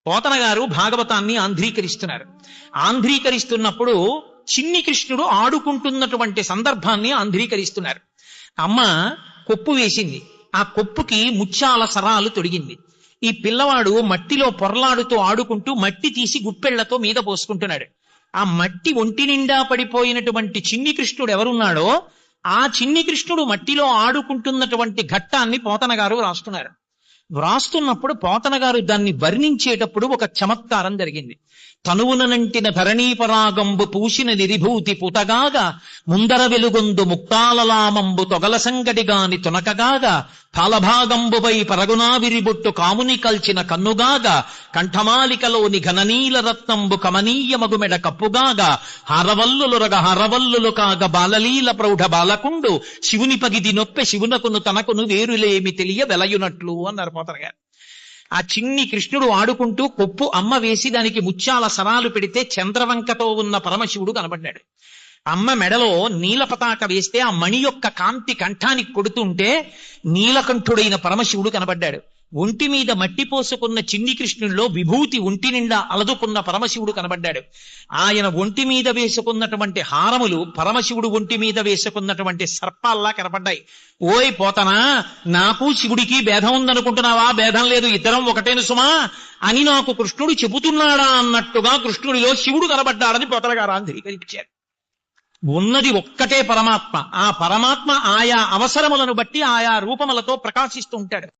పోతన గారు భాగవతాన్ని ఆంధ్రీకరిస్తున్నారు. ఆంధ్రీకరిస్తున్నప్పుడు చిన్ని కృష్ణుడు ఆడుకుంటున్నటువంటి సందర్భాన్ని ఆంధ్రీకరిస్తున్నారు. అమ్మ కొప్పు వేసింది, ఆ కొప్పుకి ముత్యాల సరాలు తొడిగింది. ఈ పిల్లవాడు మట్టిలో పొరలాడుతూ ఆడుకుంటూ మట్టి తీసి గుప్పెళ్లతో మీద పోసుకుంటున్నాడు. ఆ మట్టి ఒంటి నిండా పడిపోయినటువంటి చిన్ని కృష్ణుడు ఎవరున్నాడో ఆ చిన్ని కృష్ణుడు మట్టిలో ఆడుకుంటున్నటువంటి ఘట్టాన్ని పోతన గారు వ్రాస్తున్నారు. వ్రాస్తున్నప్పుడు పోతన గారు దాన్ని వర్ణించేటప్పుడు ఒక చమత్కారం జరిగింది. తనువునంటిన ధరణీపరాగంబు పూసిన నిరిభూతి పుతగాగా ముందర వెలుగొందు ముక్తాలలామంబు తొగల సంగడిగాని తునకగాగా ఫలభాగంబుపై పరగునా విరిబొట్టు కాముని కల్చిన కన్నుగాగా కంఠమాలికలోని ఘననీల రత్నంబు కమనీయ మగుమెడ కప్పుగాగా హరవల్లులురగ హరవల్లులు కాగ బాలలీల ప్రౌఢ బాలకుండు శివుని పగిది నొప్పె శివునకును తనకును వేరులేమి తెలియ వెలయునట్లు అన్నారు పోతన గారు. ఆ చిన్ని కృష్ణుడు ఆడుకుంటూ కొప్పు అమ్మ వేసి దానికి ముత్యాల సరాలు పెడితే చంద్రవంకతో ఉన్న పరమశివుడు కనబడ్డాడు. అమ్మ మెడలో నీల పతాక వేస్తే ఆ మణి యొక్క కాంతి కంఠానికి కొడుతుంటే నీలకంఠుడైన పరమశివుడు కనబడ్డాడు. ఒంటి మీద మట్టి పోసుకున్న చిన్ని కృష్ణుల్లో విభూతి ఒంటి నిండా అలదుకున్న పరమశివుడు కనబడ్డాడు. ఆయన ఒంటి మీద వేసుకున్నటువంటి హారములు పరమశివుడు ఒంటి మీద వేసుకున్నటువంటి సర్పాల్లా కనబడ్డాయి. ఓయ్ పోతనా, నాకు శివుడికి భేదం ఉందనుకుంటున్నావా? భేదం లేదు, ఇద్దరం ఒకటేను సుమా అని నాకు కృష్ణుడు చెబుతున్నాడా అన్నట్టుగా కృష్ణుడిలో శివుడు కనబడ్డాడని పోతన గారు ఆంధ్రీకరించారు. ఉన్నది ఒక్కటే పరమాత్మ. ఆ పరమాత్మ ఆయా అవసరములను బట్టి ఆయా రూపములతో ప్రకాశిస్తూ ఉంటాడు.